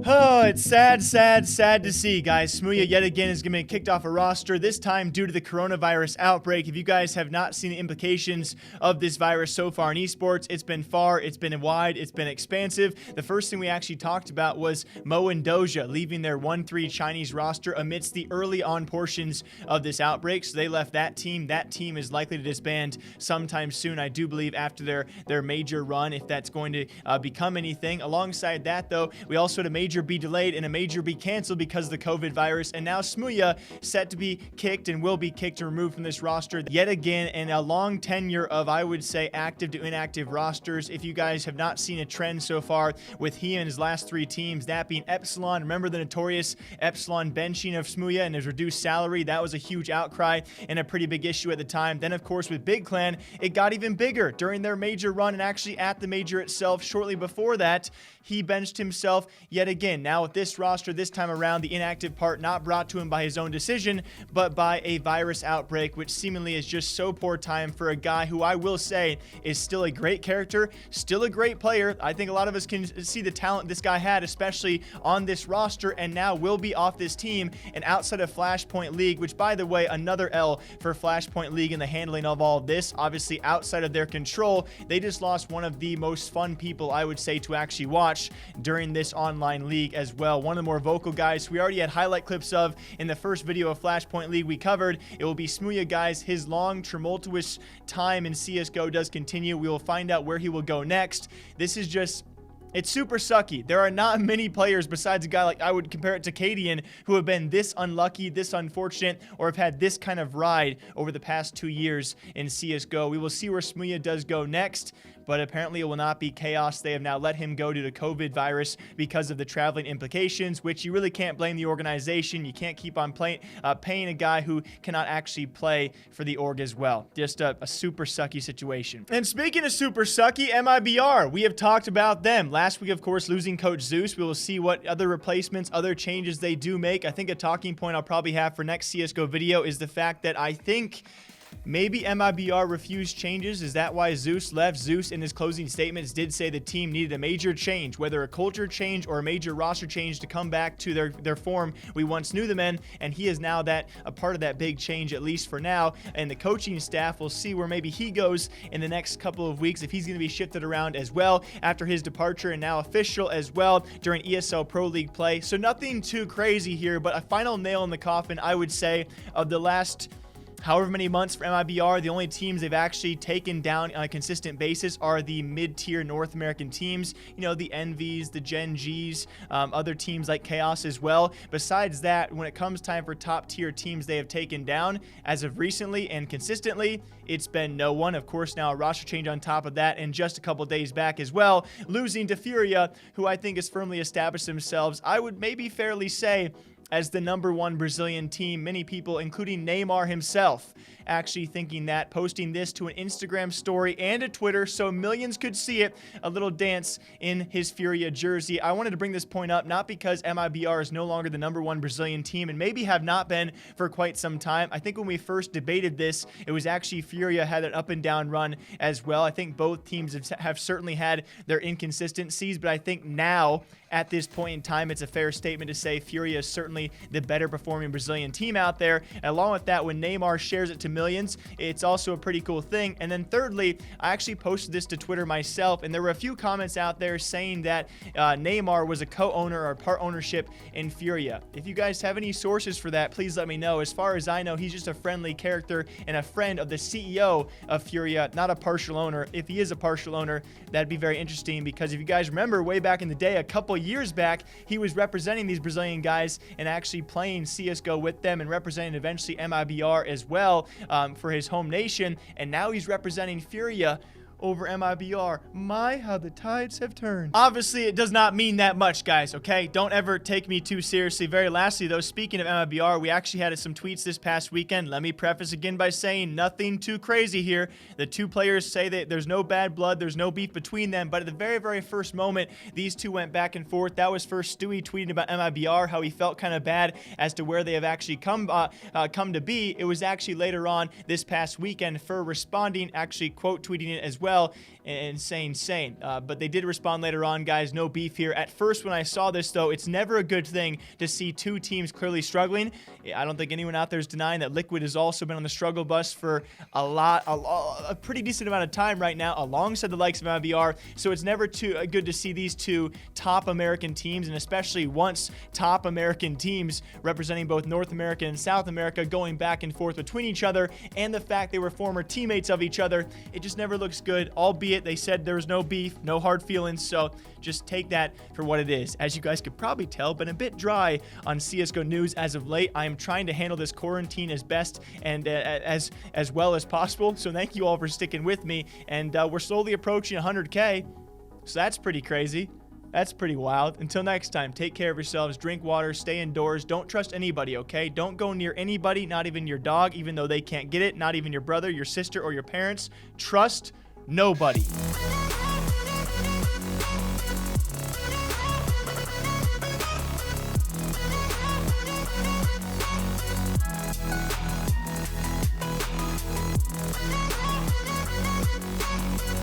Oh, it's sad to see, guys. Smooya yet again is going to be kicked off a roster, this time due to the coronavirus outbreak. If you guys have not seen the implications of this virus so far in esports, it's been far, it's been wide, it's been expansive. The first thing we actually talked about was Mo and Doja leaving their 1-3 Chinese roster amidst the early on portions of this outbreak. So they left that team. That team is likely to disband sometime soon, I do believe, after their major run, if that's going to become anything. Alongside that, though, we also had a major be delayed and a major be canceled because of the COVID virus, and now Smooya set to be kicked and will be kicked and removed from this roster yet again in a long tenure of, I would say, active to inactive rosters. If you guys have not seen a trend so far with he and his last 3 teams, that being Epsilon, remember the notorious Epsilon benching of Smooya and his reduced salary? That was a huge outcry and a pretty big issue at the time. Then, of course, with Big Clan, it got even bigger during their major run, and actually at the major itself shortly before that, he benched himself yet again. Now with this roster, this time around, the inactive part not brought to him by his own decision, but by a virus outbreak, which seemingly is just so poor time for a guy who I will say is still a great character, still a great player. I think a lot of us can see the talent this guy had, especially on this roster, and now will be off this team and outside of Flashpoint League, which, by the way, another L for Flashpoint League in the handling of all of this. Obviously outside of their control, they just lost one of the most fun people, I would say, to actually watch during this online league as well. One of the more vocal guys we already had highlight clips of in the first video of Flashpoint League we covered. It will be Smooya, guys. His long, tumultuous time in CSGO does continue. We will find out where he will go next. This is just... it's super sucky. There are not many players besides a guy like, I would compare it to Cadian, who have been this unlucky, this unfortunate, or have had this kind of ride over the past 2 years in CSGO. We will see where Smooya does go next, but apparently it will not be Chaos. They have now let him go due to COVID virus because of the traveling implications, which you really can't blame the organization. You can't keep on paying a guy who cannot actually play for the org as well. Just a super sucky situation. And speaking of super sucky, MiBR, we have talked about them. Last week, of course, losing Coach Zeus. We will see what other replacements, other changes they do make. I think a talking point I'll probably have for next CSGO video is the fact that I think maybe MiBR refused changes. Is that why Zeus left? Zeus, in his closing statements, did say the team needed a major change, whether a culture change or a major roster change, to come back to their form we once knew them in, and he is now a part of that big change, at least for now. And the coaching staff, will see where maybe he goes in the next couple of weeks, if he's going to be shifted around as well after his departure, and now official as well during ESL Pro League play. So nothing too crazy here, but a final nail in the coffin, I would say, of the last however many months for MiBR. The only teams they've actually taken down on a consistent basis are the mid-tier North American teams, you know, the Envies, the Gen Gs, other teams like Chaos as well. Besides that, when it comes time for top-tier teams they have taken down, as of recently and consistently, it's been no one. Of course, now a roster change on top of that, and just a couple days back as well, losing to Furia, who I think has firmly established themselves, I would maybe fairly say, as the #1 Brazilian team. Many people, including Neymar himself, actually thinking that, posting this to an Instagram story and a Twitter so millions could see it, a little dance in his Furia jersey. I wanted to bring this point up not because MiBR is no longer the #1 Brazilian team, and maybe have not been for quite some time. I think when we first debated this, it was actually Furia had an up and down run as well. I think both teams have certainly had their inconsistencies, but I think now, at this point in time, it's a fair statement to say Furia is certainly the better performing Brazilian team out there. And along with that, when Neymar shares it to millions, it's also a pretty cool thing. And then thirdly, I actually posted this to Twitter myself, and there were a few comments out there saying that Neymar was a co-owner or part ownership in Furia. If you guys have any sources for that, please let me know. As far as I know, he's just a friendly character and a friend of the CEO of Furia, not a partial owner. If he is a partial owner, that'd be very interesting, because if you guys remember, way back in the day, a couple years back, he was representing these Brazilian guys and actually playing CSGO with them, and representing eventually MiBR as well for his home nation, and now he's representing Furia over MiBR. My, how the tides have turned. Obviously, it does not mean that much, guys, okay? Don't ever take me too seriously. Very lastly, though, speaking of MiBR, we actually had some tweets this past weekend. Let me preface again by saying nothing too crazy here. The two players say that there's no bad blood, there's no beef between them, but at the very, very first moment, these two went back and forth. That was first Stewie tweeting about MiBR, how he felt kind of bad as to where they have actually come to be. It was actually later on this past weekend, Fur responding, actually quote tweeting it as well, well. Insane. But they did respond later on, guys. No beef here. At first, when I saw this, though, it's never a good thing to see two teams clearly struggling. I don't think anyone out there is denying that Liquid has also been on the struggle bus for a pretty decent amount of time right now, alongside the likes of MiBR. So it's never too good to see these two top American teams, and especially once top American teams representing both North America and South America going back and forth between each other, and the fact they were former teammates of each other. It just never looks good, albeit they said there was no beef, no hard feelings, so just take that for what it is. As you guys could probably tell, been a bit dry on CSGO news as of late. I am trying to handle this quarantine as best and as well as possible, so thank you all for sticking with me, and we're slowly approaching 100K, so that's pretty crazy. That's pretty wild. Until next time, take care of yourselves, drink water, stay indoors, don't trust anybody, okay? Don't go near anybody, not even your dog, even though they can't get it, not even your brother, your sister, or your parents. Trust nobody.